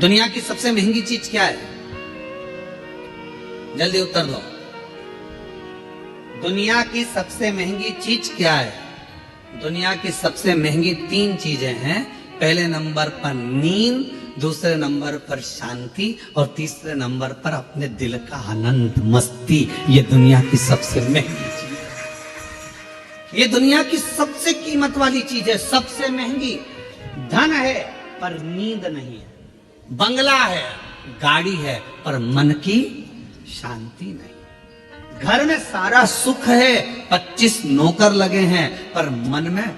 दुनिया की सबसे महंगी चीज क्या है? जल्दी उत्तर दो। दुनिया की सबसे महंगी चीज क्या है? दुनिया की सबसे महंगी 3 चीजें हैं। पहले नंबर पर नींद, दूसरे नंबर पर शांति और तीसरे नंबर पर अपने दिल का आनंद, मस्ती। ये दुनिया की सबसे महंगी चीज है। ये दुनिया की सबसे कीमत वाली चीज है, सबसे महंगी। धन है पर नींद नहीं है, बंगला है, गाड़ी है, पर मन की शांति नहीं। घर में सारा सुख है, 25 नौकर लगे हैं, पर मन में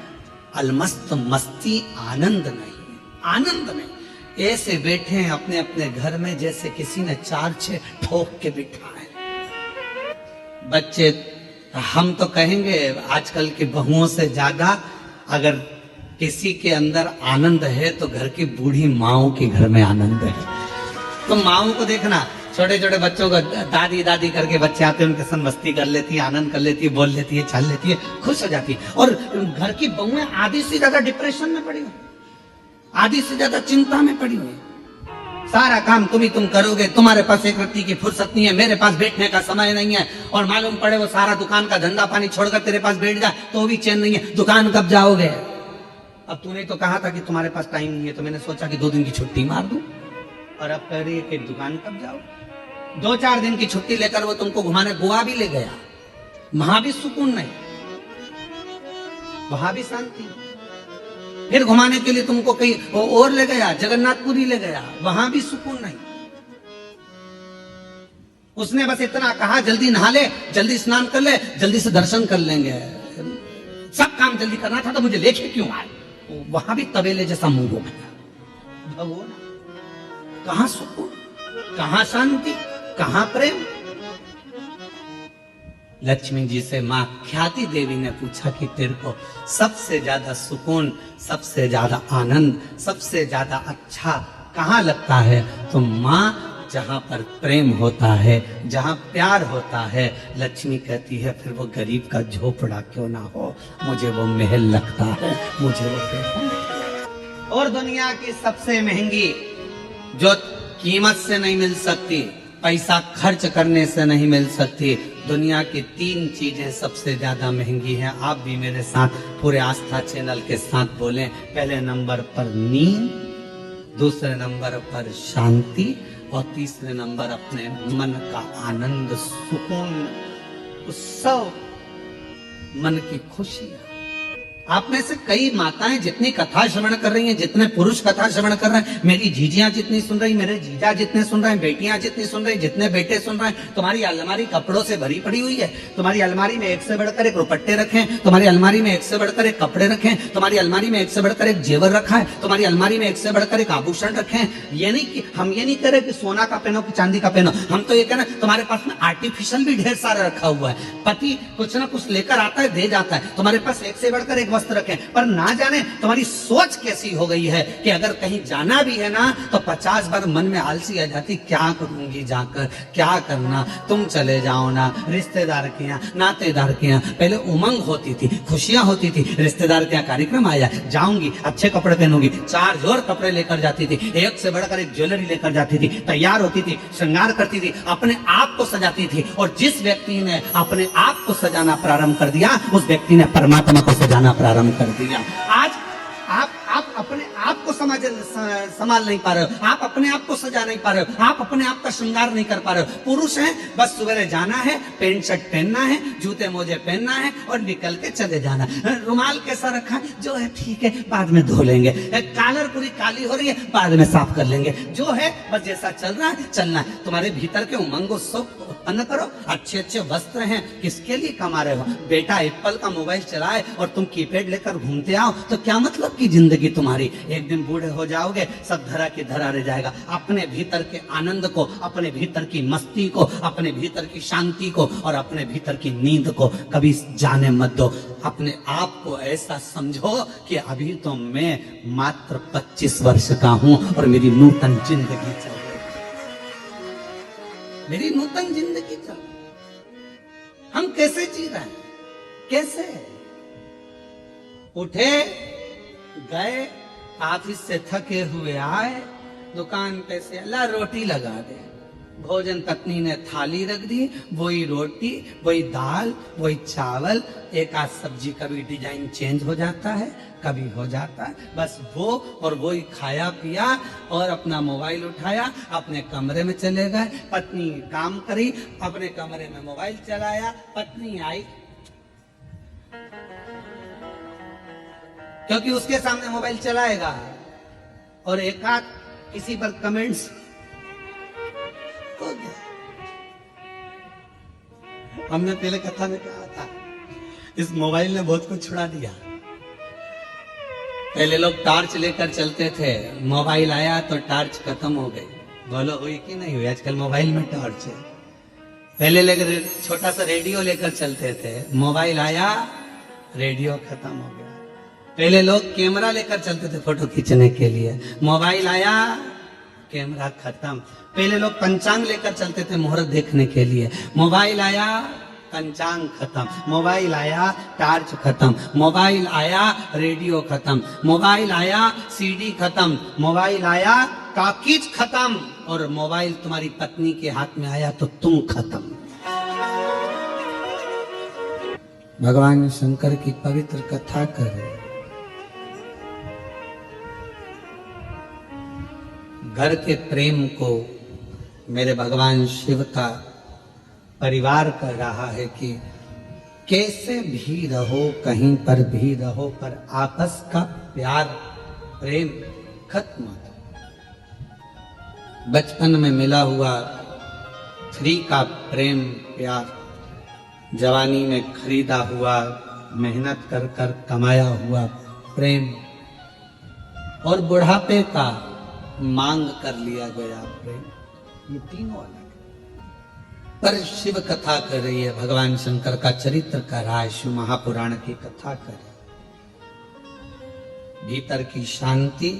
अलमस्त मस्ती, आनंद नहीं, आनंद नहीं। ऐसे बैठे हैं अपने अपने घर में जैसे किसी ने 4-6 ठोक के बिठा है। बच्चे, हम तो कहेंगे आजकल की बहुओं से ज्यादा अगर किसी के अंदर आनंद है तो घर की बूढ़ी माओं के घर में आनंद है। तो माओं को देखना, छोटे छोटे बच्चों को दादी दादी करके बच्चे आते हैं, उनके संग मस्ती कर लेती है, आनंद कर लेती है, बोल लेती है, चल लेती है, खुश हो जाती है। और घर की बहुएं आधी से ज्यादा डिप्रेशन में पड़ी हुई, आधी से ज्यादा चिंता में पड़ी हुई। सारा काम तुम करोगे, तुम्हारे पास एक रत्ती की फुर्सत नहीं है, मेरे पास बैठने का समय नहीं है। और मालूम पड़े वो सारा दुकान का धंधा पानी छोड़कर तेरे पास बैठ जाए तो भी चैन नहीं है। दुकान कब जाओगे? अब तूने तो कहा था कि तुम्हारे पास टाइम नहीं है, तो मैंने सोचा कि 2 दिन की छुट्टी मार दूं। और अब कह रही है कि दुकान कब जाओ? 2-4 दिन की छुट्टी लेकर वो तुमको घुमाने गोवा भी ले गया, वहां भी सुकून नहीं, वहां भी शांति। फिर घुमाने के लिए तुमको कहीं और ले गया, जगन्नाथपुरी ले गया, वहां भी सुकून नहीं। उसने बस इतना कहा, जल्दी नहा ले, जल्दी स्नान कर ले, जल्दी से दर्शन कर लेंगे, सब काम जल्दी करना था, तो मुझे लेके क्यों आए? वहां भी तबेले जैसा मुंह हो गया। कहां सुकून, कहां शांति, कहां प्रेम? लक्ष्मी जी से मां ख्याति देवी ने पूछा कि तेरे को सबसे ज्यादा सुकून, सबसे ज्यादा आनंद, सबसे ज्यादा अच्छा कहां लगता है? तो मां, जहां पर प्रेम होता है, जहां प्यार होता है, लक्ष्मी कहती है फिर वो गरीब का झोपड़ा क्यों ना हो, मुझे वो महल लगता है, मुझे वो प्रेम। और दुनिया की सबसे महंगी, जो कीमत से नहीं मिल सकती, पैसा खर्च करने से नहीं मिल सकती, दुनिया की 3 चीजें सबसे ज्यादा महंगी हैं। आप भी मेरे साथ पूरे आस्था चैनल के साथ बोलें। पहले नंबर पर नींद, दूसरे नंबर पर शांति और तीसरे नंबर अपने मन का आनंद, सुकून, उत्सव, मन की खुशियां। आप में से कई माताएं जितनी कथा श्रवण कर रही हैं, जितने पुरुष कथा श्रवण कर रहे हैं, मेरी जीजियां जितनी सुन रही, मेरे जीजा जितने सुन रहे हैं, बेटियां जितनी सुन रही, जितने बेटे सुन रहे हैं, तुम्हारी अलमारी कपड़ों से भरी पड़ी हुई है। तुम्हारी अलमारी में एक से बढ़कर एक दुपट्टे रखे, तुम्हारी अलमारी में एक से बढ़कर एक कपड़े रखे, तुम्हारी अलमारी में एक से बढ़कर एक जेवर रखा है, तुम्हारी अलमारी में एक से बढ़कर एक आभूषण रखे हैं। ये नहीं कि हम ये नहीं कह रहे कि सोना का पहनो कि चांदी का पहनो, हम तो ये कह रहे हैं तुम्हारे पास में आर्टिफिशियल भी ढेर सारा रखा हुआ है। पति कुछ ना कुछ लेकर आता है, दे जाता है, तुम्हारे पास एक से बढ़कर एक वस्त्र रखे, पर ना जाने तुम्हारी सोच कैसी हो गई है कि अगर कहीं जाना भी है ना तो 50 बार मन में आलसी आ जाती, क्या करूंगी जाकर, क्या करना, तुम चले जाओ ना। रिश्तेदार के यहाँ, नातेदार के यहाँ पहले उमंग होती थी, खुशियां होती थी, रिश्तेदार के यहाँ कार्यक्रम आया, जाऊंगी, अच्छे कपड़े पहनूंगी, 4 जोड़ कपड़े लेकर जाती थी, एक से बढ़कर एक ज्वेलरी लेकर जाती थी, तैयार होती थी, श्रृंगार करती थी, अपने आप को सजाती थी। और जिस व्यक्ति ने अपने आप को सजाना प्रारंभ कर दिया, उस व्यक्ति ने परमात्मा को सजाना प्रारंभ कर दिया। आज आप अपने आप को संभाल नहीं पा रहे हो, आप अपने आप को सजा नहीं पा रहे हो, आप अपने आप का श्रृंगार नहीं कर पा रहे हो। पुरुष हैं, बस सवेरे जाना है, पैंट शर्ट पहनना है, जूते मोजे पहनना है और निकल के चले जाना। रुमाल कैसा रखा है? जो है ठीक है, बाद में धो लेंगे। कॉलर पूरी काली हो रही है, बाद में साफ कर लेंगे। जो है बस जैसा चल रहा है चलना है। तुम्हारे भीतर के उमंग उत्सव उत्पन्न करो। अच्छे अच्छे वस्त्र हैं, किसके लिए कमा रहे हो? बेटा एप्पल का मोबाइल चलाए और तुम कीपैड लेकर घूमते आओ तो क्या मतलब की जिंदगी तुम्हारी? एक दिन बूढ़े हो जाओगे, सब धरा की धरा रह जाएगा। अपने भीतर के आनंद को, अपने भीतर की मस्ती को, अपने भीतर की शांति को और अपने भीतर की नींद को कभी जाने मत दो। अपने आप को ऐसा समझो कि अभी तो मैं मात्र 25 वर्ष का हूं और मेरी नूतन जिंदगी चल रही है, मेरी नूतन जिंदगी चल रही है। हम कैसे जी रहे हैं? कैसे? उठे, गए, ऑफिस से थके हुए आए, दुकान पे से अल्लाह रोटी लगा दे। भोजन पत्नी ने थाली रख दी, वही रोटी, वही दाल, वही चावल, एक आध सब्जी, कभी डिजाइन चेंज हो जाता है, कभी हो जाता है, बस वो और वही खाया पिया और अपना मोबाइल उठाया, अपने कमरे में चले गए। पत्नी काम करी, अपने कमरे में मोबाइल चलाया। पत्नी आई, क्योंकि उसके सामने मोबाइल चलाएगा और एक आध किसी पर कमेंट्स हो गया। हमने पहले कथा में कहा था, इस मोबाइल ने बहुत कुछ छुड़ा दिया। पहले लोग टॉर्च लेकर चलते थे, मोबाइल आया तो टॉर्च खत्म हो गई। बोलो हुई कि नहीं हुई? आजकल मोबाइल में टॉर्च है। पहले लेकर छोटा सा रेडियो लेकर चलते थे, मोबाइल आया, रेडियो खत्म हो गया। पहले लोग कैमरा लेकर चलते थे फोटो खींचने के लिए, मोबाइल आया, कैमरा खत्म। पहले लोग पंचांग लेकर चलते थे मुहूर्त देखने के लिए, मोबाइल आया, पंचांग खत्म। मोबाइल आया, टॉर्च खत्म। मोबाइल आया, रेडियो खत्म। मोबाइल आया, सीडी खत्म। मोबाइल आया, टॉकीज खत्म। और मोबाइल तुम्हारी पत्नी के हाथ में आया तो तुम खत्म। भगवान शंकर की पवित्र कथा करें। घर के प्रेम को मेरे भगवान शिव का परिवार कर रहा है कि कैसे भी रहो, कहीं पर भी रहो, पर आपस का प्यार प्रेम खत्म मत। बचपन में मिला हुआ फ्री का प्रेम प्यार, जवानी में खरीदा हुआ, मेहनत कर कर कमाया हुआ प्रेम, और बुढ़ापे का मांग कर लिया गया प्रेम, ये तीनों अलग है। पर शिव कथा कर रही है, भगवान शंकर का चरित्र कर रहा है, शिव महापुराण की कथा कर रही है। भीतर की शांति,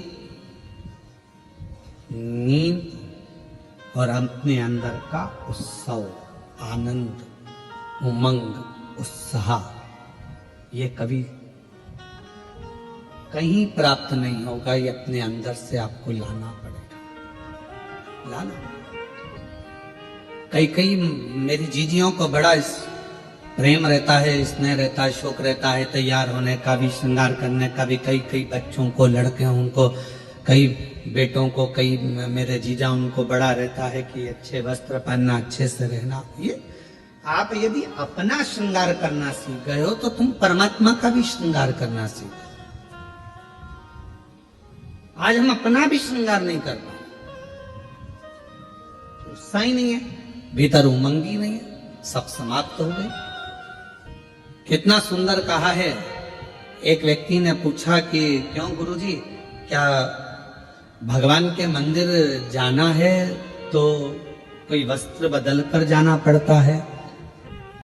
नींद और अपने अंदर का उत्सव, आनंद, उमंग, उत्साह, ये कभी कहीं प्राप्त नहीं होगा। ये अपने अंदर से आपको लाना पड़ेगा, लाना। कई मेरी जीजियों को बड़ा प्रेम रहता है, स्नेह रहता है, शौक रहता है तैयार होने का भी, श्रृंगार करने का भी। कई बच्चों को, लड़के उनको, कई बेटों को, कई मेरे जीजा उनको बड़ा रहता है कि अच्छे वस्त्र पहनना, अच्छे से रहना। ये आप यदि अपना श्रृंगार करना सीख गए हो तो तुम परमात्मा का भी श्रृंगार करना सीख। आज हम अपना भी श्रृंगार नहीं कर पाए, उत्साह ही नहीं है, भीतर उमंग ही नहीं है, सब समाप्त हो गए। कितना सुंदर कहा है। एक व्यक्ति ने पूछा कि क्यों गुरुजी, क्या भगवान के मंदिर जाना है तो कोई वस्त्र बदल कर जाना पड़ता है?